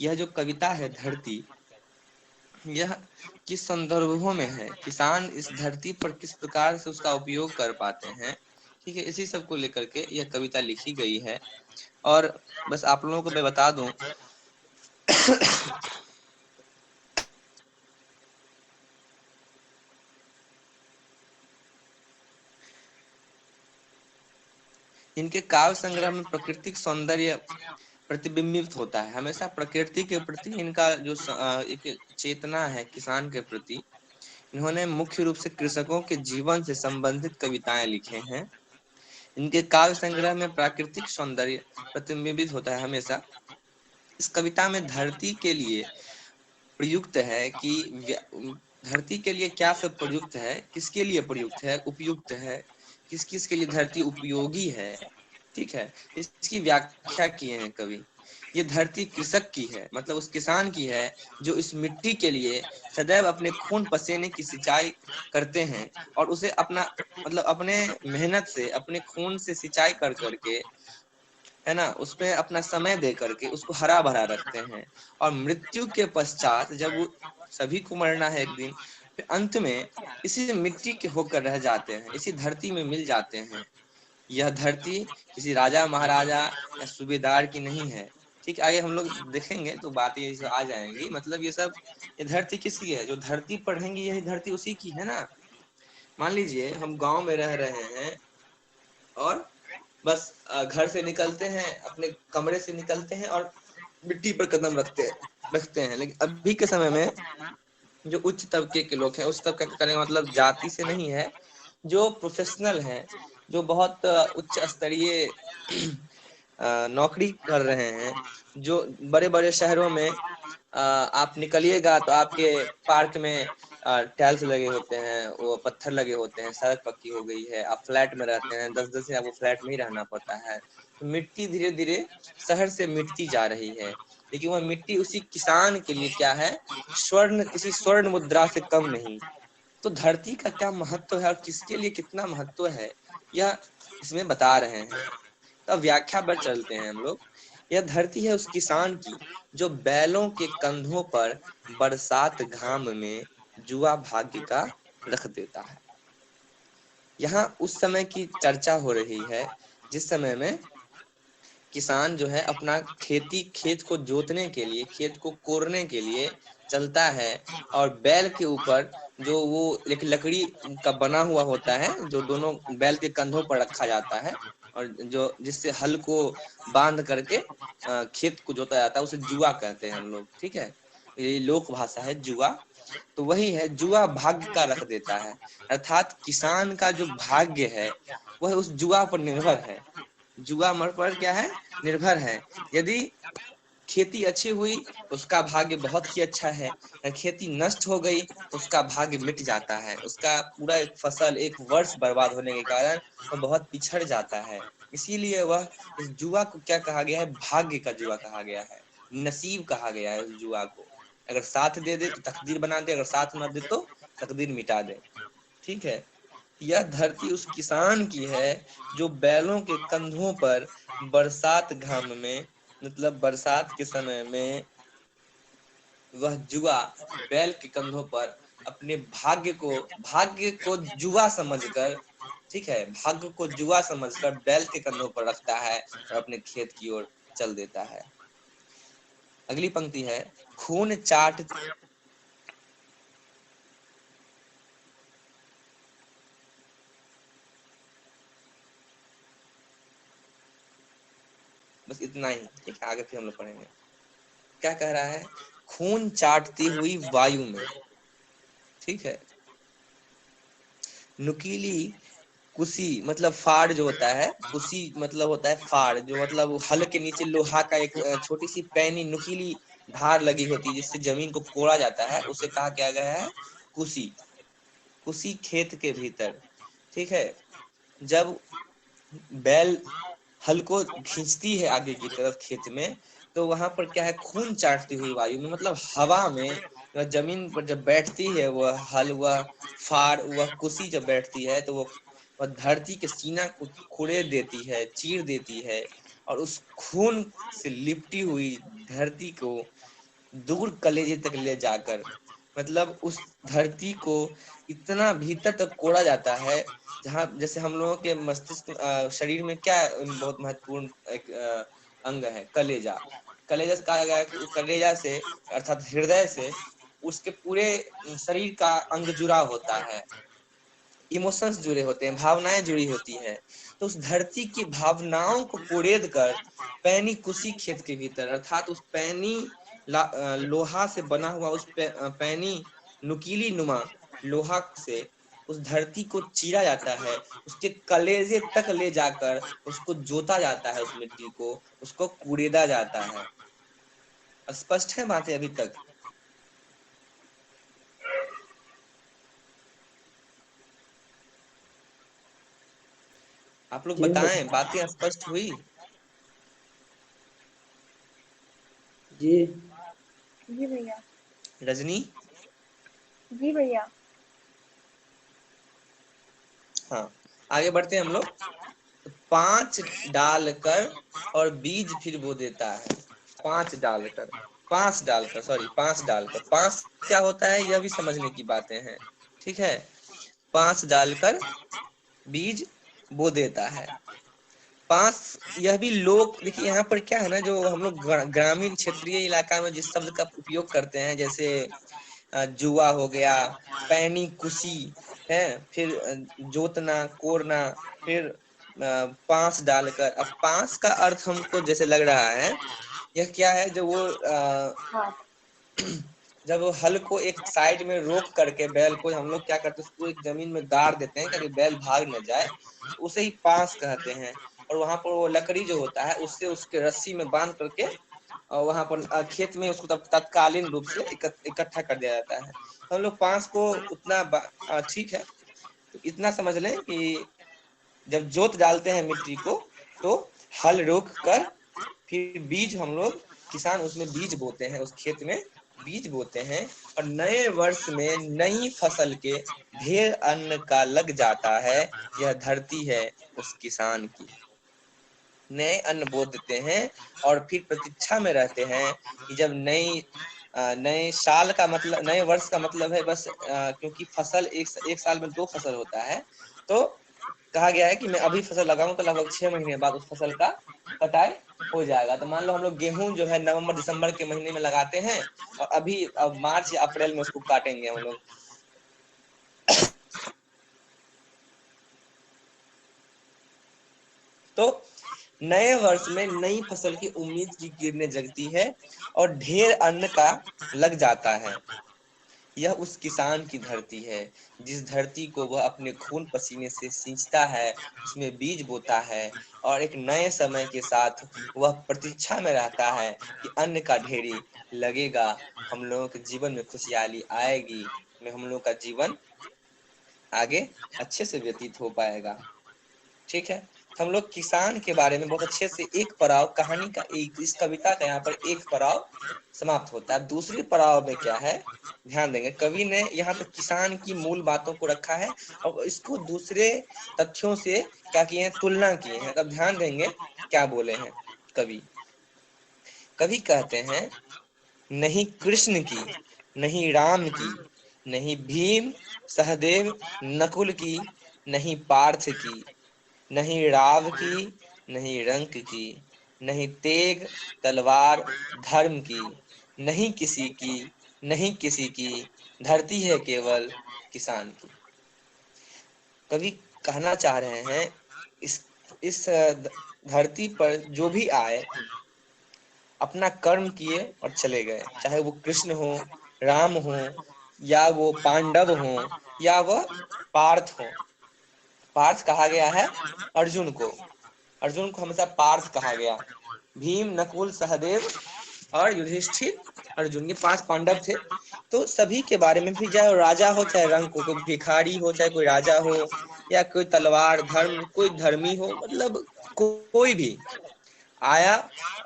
यह जो कविता है धरती, यह किस संदर्भों में है, किसान इस धरती पर किस प्रकार से उसका उपयोग कर पाते हैं, ठीक है, इसी सब को लेकर के यह कविता लिखी गई है। और बस आप लोगों को मैं बता दूं इनके काव्य संग्रह में प्राकृतिक सौंदर्य प्रतिबिंबित होता है। हमेशा प्रकृति के प्रति इनका जो एक चेतना है किसान के प्रति, इन्होंने मुख्य रूप से कृषकों के जीवन से संबंधित कविताएं लिखे हैं। इनके काव्य संग्रह में प्राकृतिक सौंदर्य प्रतिबिंबित होता है हमेशा। इस कविता में धरती के लिए प्रयुक्त है कि धरती के लिए क्या सब प्रयुक्त है, किसके लिए प्रयुक्त है, उपयुक्त है, किस किस के लिए धरती उपयोगी है, ठीक है, इसकी व्याख्या किए हैं कवि। ये धरती कृषक की है, मतलब उस किसान की है जो इस मिट्टी के लिए सदैव अपने खून पसीने की सिंचाई करते हैं और उसे अपना मतलब अपने मेहनत से, अपने खून से सिंचाई कर करके, है ना, उसमें अपना समय दे करके उसको हरा भरा रखते हैं। और मृत्यु के पश्चात जब वो सभी को मरना है एक दिन, फिर अंत में इसी मिट्टी के होकर रह जाते हैं, इसी धरती में मिल जाते हैं। यह धरती किसी राजा महाराजा या सूबेदार की नहीं है। ठीक, आगे हम लोग देखेंगे तो बातें ये सब आ जाएंगी। मतलब ये सब, ये धरती किसकी है, जो धरती पर रहेंगी यही धरती उसी की है ना। मान लीजिए हम गांव में रह रहे हैं और बस घर से निकलते हैं, अपने कमरे से निकलते हैं और मिट्टी पर कदम रखते हैं। लेकिन अभी के समय में जो उच्च तबके के लोग हैं, उस तबके का कहने का मतलब जाति से नहीं है, जो प्रोफेशनल हैं, जो बहुत उच्च स्तरीय नौकरी कर रहे हैं, जो बड़े बड़े शहरों में आप निकलिएगा तो आपके पार्क में टाइल्स लगे होते हैं, वो पत्थर लगे होते हैं, सड़क पक्की हो गई है, आप फ्लैट में रहते हैं, 10-10 दिन आपको फ्लैट में ही रहना पड़ता है। तो मिट्टी धीरे धीरे शहर से मिटती जा रही है, लेकिन वह मिट्टी उसी किसान के लिए क्या है, स्वर्ण, किसी स्वर्ण मुद्रा से कम नहीं। तो धरती का क्या महत्व है और किसके लिए कितना महत्व है, यह इसमें बता रहे हैं। तो व्याख्या पर चलते हैं हम लोग। यह धरती है उस किसान की जो बैलों के कंधों पर बरसात घाम में जुआ भाग्य का रख देता है। यहाँ उस समय की चर्चा हो रही है जिस समय में किसान जो है अपना खेत को जोतने के लिए, खेत को कोरने के लिए चलता है और बैल के ऊपर जो वो एक लकड़ी का बना हुआ होता है, जो दोनों बैल के कंधों पर रखा जाता है और जो जिससे हल को बांध करके खेत को जोता जाता है, उसे जुआ कहते हैं हम लोग। ठीक है, ये लोक भाषा है जुआ। तो वही है, जुआ भाग्य का रख देता है, अर्थात किसान का जो भाग्य है वह उस जुआ पर निर्भर है। जुआ मर पर क्या है, निर्भर है। यदि खेती अच्छी हुई तो उसका भाग्य बहुत ही अच्छा है, अगर खेती नष्ट हो गई तो उसका भाग्य मिट जाता है, उसका पूरा एक फसल, एक वर्ष बर्बाद होने के कारण वह बहुत पिछड़ जाता है। इसीलिए वह, इस जुआ को क्या कहा गया है, भाग्य का जुआ कहा गया है, नसीब कहा गया है उस जुआ को। अगर साथ दे दे तो तकदीर बना दे, अगर साथ न दे तो तकदीर मिटा दे। ठीक है, यह धरती उस किसान की है जो बैलों के कंधों पर बरसात घाम में, मतलब बरसात के समय में वह जुआ बैल के कंधों पर अपने भाग्य को जुआ समझकर, ठीक है, भाग्य को जुआ समझकर बैल के कंधों पर रखता है और अपने खेत की ओर चल देता है। अगली पंक्ति है, खून चाट, बस इतना ही, ठीक है, आगे फिर हम लोग पढ़ेंगे। क्या कह रहा है, खून चाटती हुई वायु में, ठीक है, नुकीली कुशी, मतलब फाड़ जो होता है, कुशी मतलब होता है फाड़, जो मतलब हल के नीचे लोहा का एक छोटी सी पैनी नुकीली धार लगी होती है जिससे जमीन को कोड़ा जाता है, उसे कहा क्या गया है, कुशी। कुशी खेत के भीतर, ठीक है, जब बैल हल को खींचती है आगे की तरफ खेत में, तो वहां पर क्या है, खून चाटती हुई वायु में, मतलब हवा में वह जमीन पर जब बैठती है, वह हल, वह फाड़, वह कुशी जब बैठती है तो वह धरती के सीना को कुरेद देती है, चीर देती है, और उस खून से लिपटी हुई धरती को दूर कलेजे तक ले जाकर, मतलब उस धरती को इतना भीतर तक कोड़ा जाता है, जहाँ जैसे हम लोगों के मस्तिष्क शरीर में क्या बहुत महत्वपूर्ण एक अंग है, कलेजा। कलेजा से कहा गया है कि कलेजा से अर्थात हृदय से उसके पूरे शरीर का अंग जुड़ा होता है, इमोशंस जुड़े होते हैं, भावनाएं जुड़ी होती है। तो उस धरती की भावनाओं को कुरेद कर पैनी कुशी खेत के भीतर, अर्थात उस पैनी लोहा से बना हुआ उस पैनी नुकीली नुमा लोहा से उस धरती को चीरा जाता है, उसके कलेजे तक ले जाकर उसको जोता जाता है, उस मिट्टी को उसको कुरेदा जाता है। स्पष्ट है बातें अभी तक? आप लोग जी बताएं, बातें स्पष्ट हुई? जी जी भैया। रजनी? जी भैया। हाँ, आगे बढ़ते हैं हम लोग। तो 5 डालकर और बीज फिर बो देता है। 5 डालकर, 5 डालकर, सॉरी 5 डालकर, 5 क्या होता है यह भी समझने की बातें हैं, ठीक है। 5 डालकर बीज बो देता है। 5 यह भी लोग, देखिए यहाँ पर क्या है ना, जो हम लोग ग्रामीण क्षेत्रीय इलाका में जिस शब्द का उपयोग करते हैं, जैसे जुआ हो गया, पैनी कुशी है, फिर जोतना कोरना, फिर 5 डालकर। अब 5 का अर्थ हमको जैसे लग रहा है, यह क्या है, जब वो हाँ। जब वो हल को एक साइड में रोक करके बैल को हम लोग क्या करते हैं, उसको एक जमीन में गाड़ देते हैं ताकि बैल भाग न जाए, तो उसे ही पास कहते हैं। और वहां पर वो लकड़ी जो होता है उससे उसके रस्सी में बांध करके और वहां पर खेत में उसको तब तत्कालीन रूप से इकट्ठा कर दिया जाता है। तो हम लोग 5 को उतना ठीक है, तो इतना समझ लें कि जब जोत डालते हैं मिट्टी को, तो हल रोक कर फिर बीज हम लोग, किसान उसमें बीज बोते हैं, उस खेत में बीज बोते हैं, और नए वर्ष में नई फसल के ढेर अन्न का लग जाता है। यह धरती है उस किसान की। नए अन्न बो देते हैं और फिर प्रतीक्षा में रहते हैं कि जब नए साल का मतलब, नए वर्ष का मतलब है बस, क्योंकि फसल एक साल में 2 फसल होता है, तो कहा गया है कि मैं अभी फसल लगाऊं तो लगभग 6 महीने बाद उस फसल का कटाई हो जाएगा। तो मान लो हम लोग गेहूं जो है नवंबर दिसंबर के महीने में लगाते हैं, और अभी अब मार्च या अप्रैल में उसको काटेंगे हम लोग। तो नए वर्ष में नई फसल की उम्मीद की किरणें जगती है और ढेर अन्न का लग जाता है। यह उस किसान की धरती है जिस धरती को वह अपने खून पसीने से सींचता है, उसमें बीज बोता है, और एक नए समय के साथ वह प्रतीक्षा में रहता है कि अन्न का ढेरी लगेगा, हम लोगों के जीवन में खुशहाली आएगी, में हम लोगों का जीवन आगे अच्छे से व्यतीत हो पाएगा। ठीक है, तो हम लोग किसान के बारे में बहुत अच्छे से एक पड़ाव कहानी का, एक इस कविता का यहाँ पर एक पड़ाव समाप्त होता है। दूसरी पड़ाव में क्या है, ध्यान देंगे, कवि ने यहाँ पे किसान की मूल बातों को रखा है और इसको दूसरे तथ्यों से क्या किए हैं, तुलना किए हैं। तब ध्यान देंगे क्या बोले हैं कवि। कवि कहते हैं, नहीं कृष्ण की, नहीं राम की, नहीं भीम सहदेव नकुल की, नहीं पार्थ की, नहीं राव की, नहीं रंक की, नहीं तेग तलवार धर्म की, नहीं किसी की, नहीं किसी की, धरती है केवल किसान की। कवि कहना चाह रहे हैं, इस धरती पर जो भी आए अपना कर्म किए और चले गए, चाहे वो कृष्ण हो, राम हो, या वो पांडव हो, या वह पार्थ हो। पार्थ कहा गया है अर्जुन को, अर्जुन को हमेशा पार्थ कहा गया। भीम नकुल सहदेव और युधिष्ठिर, अर्जुन, ये 5 पांडव थे। तो सभी के बारे में भी, चाहे राजा हो चाहे रंग हो, कोई भिखारी हो चाहे कोई राजा हो, या कोई तलवार धर्म, कोई धर्मी हो, मतलब कोई भी आया,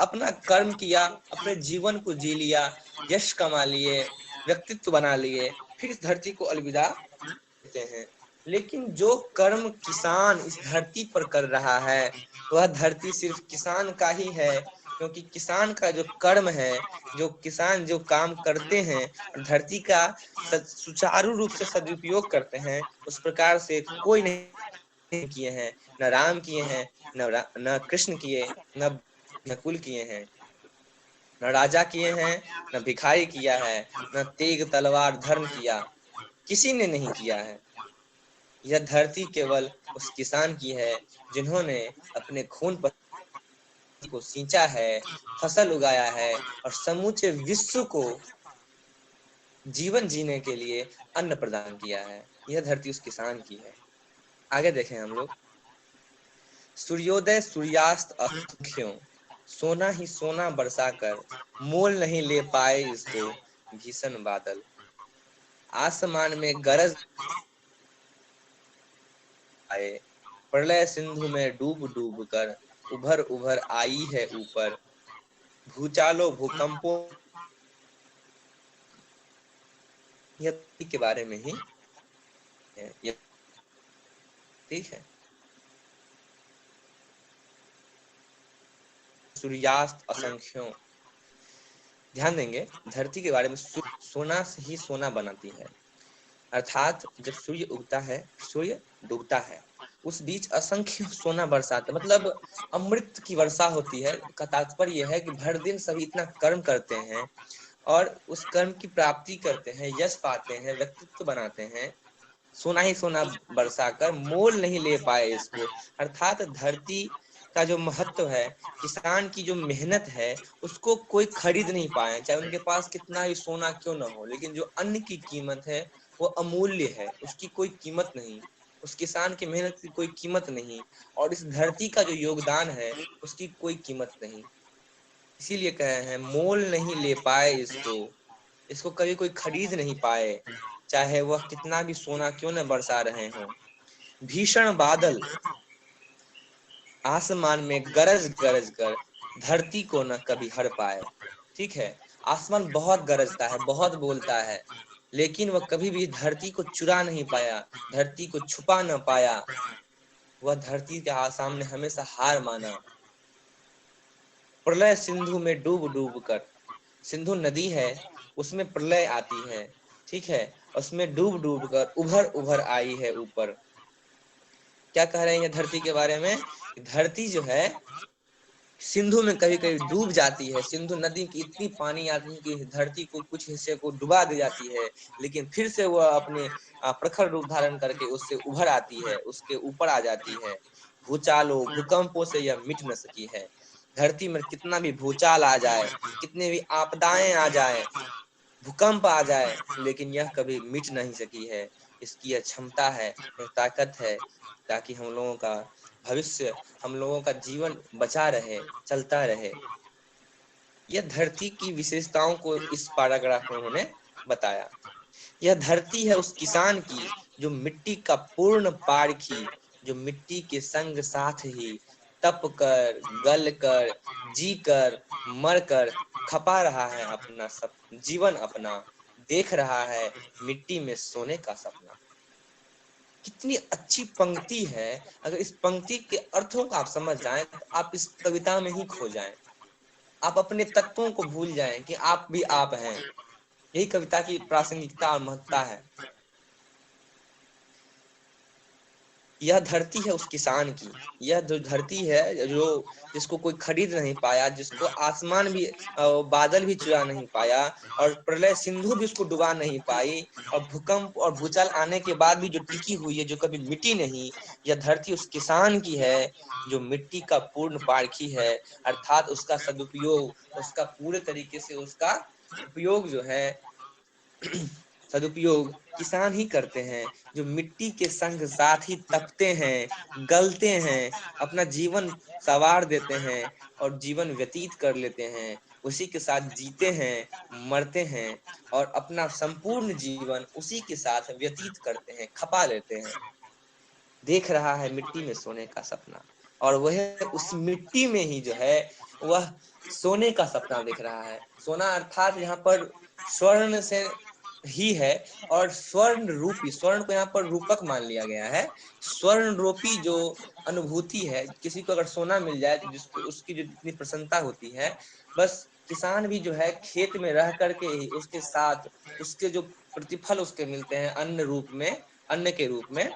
अपना कर्म किया, अपने जीवन को जी लिया, यश कमा लिए, व्यक्तित्व बना लिए, फिर इस धरती को अलविदा देते हैं। लेकिन जो कर्म किसान इस धरती पर कर रहा है, वह धरती सिर्फ किसान का ही है, क्योंकि किसान का जो कर्म है, जो किसान जो काम करते हैं और धरती का सुचारू रूप से सदुपयोग करते हैं, उस प्रकार से कोई नहीं किए हैं। न राम किए हैं, न कृष्ण किए, न नकुल किए हैं, न राजा किए हैं, न भिखारी किया है, न तेग तलवार धर्म किया, किसी ने नहीं किया है। यह धरती केवल उस किसान की है जिन्होंने अपने खून पसीने को सींचा है, फसल उगाया है और समूचे विश्व को जीवन जीने के लिए अन्न प्रदान किया है। यह धरती उस किसान की है। आगे देखें हम लोग। सूर्योदय सूर्यास्त असंख्यों, सोना ही सोना बरसाकर, मोल नहीं ले पाए इसको भीषण बादल। आसमान में गरज आए, प्रलय सिंधु में डूब डूब कर, उभर उभर आई है ऊपर। भूचालों भूकंपों, यह के बारे में ही है। ठीक है। सूर्यास्त असंख्यों, ध्यान देंगे धरती के बारे में। सोना से ही सोना बनाती है, अर्थात जब सूर्य उगता है, सूर्य डूबता है, उस बीच असंख्य सोना बरसाता, मतलब अमृत की वर्षा होती है। का तात्पर्य यह है कि भर दिन सभी इतना कर्म करते हैं और उस कर्म की प्राप्ति करते हैं, यश पाते हैं, व्यक्तित्व बनाते हैं, सोना ही सोना बरसाकर मोल नहीं ले पाए इसको। अर्थात धरती का जो महत्व है, किसान की जो मेहनत है, उसको कोई खरीद नहीं पाए, चाहे उनके पास कितना भी सोना क्यों ना हो। लेकिन जो अन्न की कीमत है वो अमूल्य है, उसकी कोई कीमत नहीं, उस किसान की मेहनत की कोई कीमत नहीं, और इस धरती का जो योगदान है उसकी कोई कीमत नहीं। इसीलिए कहे हैं मोल नहीं ले पाए इसको, इसको कभी कोई खरीद नहीं पाए, चाहे वह कितना भी सोना क्यों न बरसा रहे हों। भीषण बादल, आसमान में गरज गरज कर धरती को न कभी हर पाए। ठीक है, आसमान बहुत गरजता है, बहुत बोलता है, लेकिन वह कभी भी धरती को चुरा नहीं पाया, धरती को छुपा न पाया। वह धरती के सामने हमेशा हार माना। प्रलय सिंधु में डूब डूब कर, सिंधु नदी है, उसमें प्रलय आती है, ठीक है, उसमें डूब डूब कर उभर उभर आई है ऊपर। क्या कह रहे हैं ये धरती के बारे में? धरती जो है सिंधु में कभी कभी डूब जाती है, सिंधु नदी की इतनी पानी आती है कि धरती को कुछ हिस्से को डुबा दी जाती है, लेकिन फिर से वह अपने प्रखर रूप धारण करके उससे उभर आती है, उसके ऊपर आ जाती है। भूचालों भूकंपों से यह मिट न सकी है। धरती में कितना भी भूचाल आ जाए, कितने भी आपदाएं आ जाए, भूकंप आ जाए, लेकिन यह कभी मिट नहीं सकी है। इसकी यह क्षमता है, यह ताकत है, ताकि हम लोगों का भविष्य, हम लोगों का जीवन बचा रहे, चलता रहे। यह धरती की विशेषताओं को इस पैराग्राफ में उन्होंने बताया। यह धरती है उस किसान की जो मिट्टी का पूर्ण पारखी, जो मिट्टी के संग साथ ही तप कर, गल कर, जी कर, मर कर खपा रहा है अपना सब जीवन, अपना देख रहा है मिट्टी में सोने का सपना। कितनी अच्छी पंक्ति है। अगर इस पंक्ति के अर्थों को आप समझ जाएं तो आप इस कविता में ही खो जाएं, आप अपने तत्वों को भूल जाएं कि आप भी आप हैं। यही कविता की प्रासंगिकता और महत्ता है। यह धरती है उस किसान की, यह जो धरती है जो जिसको कोई खरीद नहीं पाया, जिसको आसमान भी बादल भी चुरा नहीं पाया, और प्रलय सिंधु भी उसको डुबा नहीं पाई, और भूकंप और भूचाल आने के बाद भी जो टिकी हुई है, जो कभी मिटी नहीं। यह धरती उस किसान की है जो मिट्टी का पूर्ण पारखी है, अर्थात उसका सदुपयोग, उसका पूरे तरीके से उसका उपयोग जो है सदुपयोग किसान ही करते हैं, जो मिट्टी के संग साथ ही तपते हैं, गलते हैं, अपना जीवन संवार देते हैं और जीवन व्यतीत कर लेते हैं, उसी के साथ जीते हैं, मरते हैं और अपना संपूर्ण जीवन उसी के साथ व्यतीत करते हैं, खपा लेते हैं। देख रहा है मिट्टी में सोने का सपना, और वह उस मिट्टी में ही जो है वह सोने का सपना देख रहा है। सोना अर्थात यहाँ पर स्वर्ण से ही है, और स्वर्ण रूपी, स्वर्ण को यहाँ पर रूपक मान लिया गया है, स्वर्ण रूपी जो अनुभूति है, किसी को अगर सोना मिल जाए तो जिसको उसकी जो जितनी प्रसन्नता होती है, बस किसान भी जो है खेत में रह करके ही उसके साथ उसके जो प्रतिफल उसके मिलते हैं अन्न रूप में, अन्न के रूप में,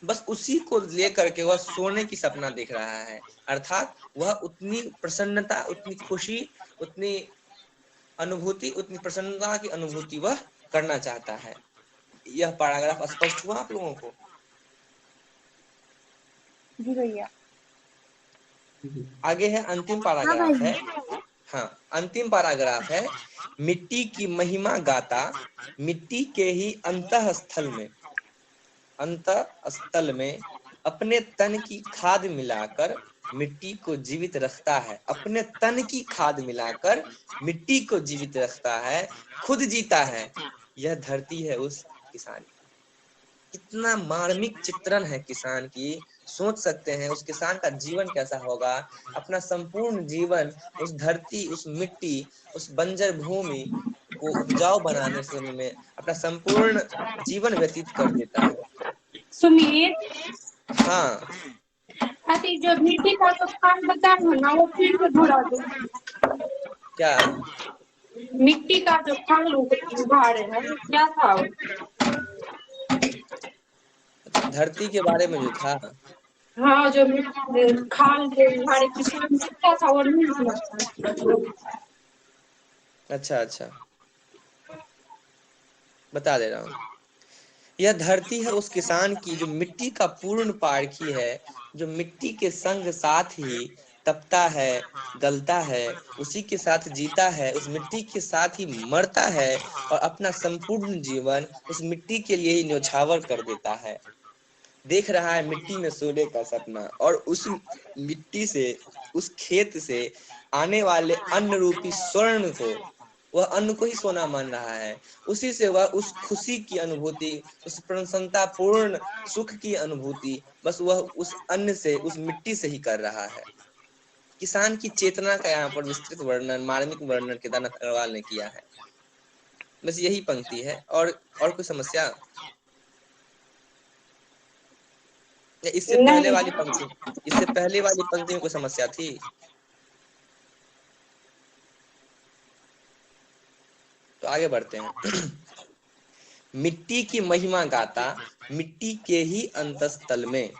बस उसी को लेकर के वह सोने की सपना देख रहा है। अर्थात वह उतनी प्रसन्नता, उतनी खुशी, उतनी अनुभूति, उतनी प्रसन्नता की अनुभूति वह करना चाहता है। यह पैराग्राफ स्पष्ट हुआ आप लोगों को? जी भैया। आगे है अंतिम पैराग्राफ है। हाँ, अंतिम पैराग्राफ है, मिट्टी की महिमा गाता, मिट्टी के ही अंतःस्थल में, अंतःस्थल में अपने तन की खाद मिलाकर मिट्टी को जीवित रखता है। अपने तन की खाद मिलाकर मिट्टी को जीवित रखता है, खुद जीता है। यह धरती है उस किसान की। कितना मार्मिक चित्रण है किसान की, सोच सकते हैं उस किसान का जीवन कैसा होगा। अपना संपूर्ण जीवन उस धरती, उस मिट्टी, उस बंजर भूमि को उपजाऊ बनाने से में अपना संपूर्ण जीवन व्यतीत कर देता है। सुमित, हाँ, अति जो मिट्टी का जो खान बचा है ना वो फिर से भरा दो। क्या मिट्टी का जो खान उगा रहे हैं वो क्या था वो? धरती के बारे में जो था? हाँ, जो खान जो हमारे किसान क्या था वो नहीं समझता। अच्छा अच्छा, बता दे रहा हूँ। यह धरती है उस किसान की जो मिट्टी का पूर्ण पारखी है, जो मिट्टी के संग साथ ही तपता है, गलता है, उसी के साथ जीता है, उस मिट्टी के साथ ही मरता है, और अपना संपूर्ण जीवन उस मिट्टी के लिए ही न्यौछावर कर देता है। देख रहा है मिट्टी में सोने का सपना, और उस मिट्टी से, उस खेत से आने वाले अन्न रूपी स्वर्ण को, वह अन्न को ही सोना मान रहा है। उसी से वह उस खुशी की अनुभूति, उस प्रसन्नता पूर्ण सुख की अनुभूति, बस वह उस अन्न से, उस मिट्टी से ही कर रहा है। किसान की चेतना का यहाँ पर विस्तृत वर्णन, मार्मिक वर्णन केदारनाथ अग्रवाल ने किया है। बस यही पंक्ति है। और कोई समस्या? इससे पहले वाली पंक्ति, इससे पहले वाली पंक्ति में कोई समस्या थी? तो आगे बढ़ते हैं। मिट्टी की महिमा गाता, मिट्टी के ही अंतस्थल में,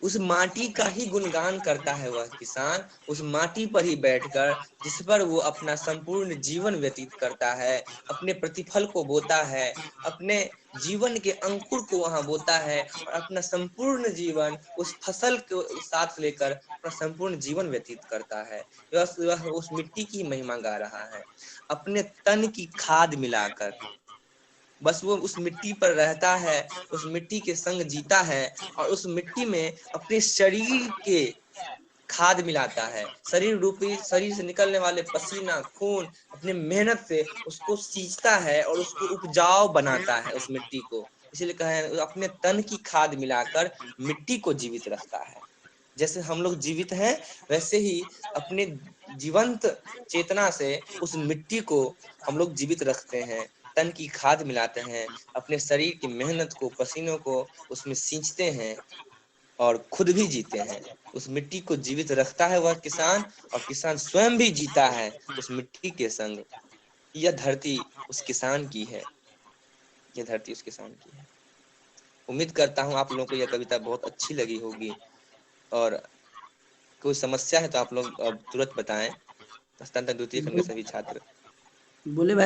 उस माटी का ही गुणगान करता है वह किसान, उस माटी पर ही बैठकर, जिस पर वो अपना संपूर्ण जीवन व्यतीत करता है, अपने प्रतिफल को बोता है, अपने जीवन के अंकुर को वहां बोता है, और अपना संपूर्ण जीवन उस फसल को साथ लेकर अपना संपूर्ण जीवन व्यतीत करता है। वह उस मिट्टी की महिमा गा रहा है, अपने तन की खाद मिलाकर। बस वो उस मिट्टी पर रहता है, उस मिट्टी के संग जीता है, और उस मिट्टी में अपने शरीर के खाद मिलाता है। शरीर रूपी, शरीर से निकलने वाले पसीना, खून, अपने मेहनत से उसको सींचता है और उसको उपजाऊ बनाता है उस मिट्टी को। इसलिए कहे अपने तन की खाद मिलाकर मिट्टी को जीवित रखता है। जैसे हम लोग जीवित हैं, वैसे ही अपने जीवंत चेतना से उस मिट्टी को हम लोग जीवित रखते हैं, तन की खाद मिलाते हैं, अपने शरीर की मेहनत को, पसीनों को उसमें सींचते हैं, और खुद भी जीते हैं। उस मिट्टी को जीवित रखता है वह किसान, और किसान स्वयं भी जीता है उस मिट्टी के संग। यह धरती उस किसान की है, यह धरती उस किसान की है। उम्मीद करता हूँ आप लोगों को यह कविता बहुत अच्छी लगी होगी, और कोई समस्या है तो आप लोग तुरंत बताएं। हस्तांतरण द्वितीय खंड के सभी छात्र। बोले भाई।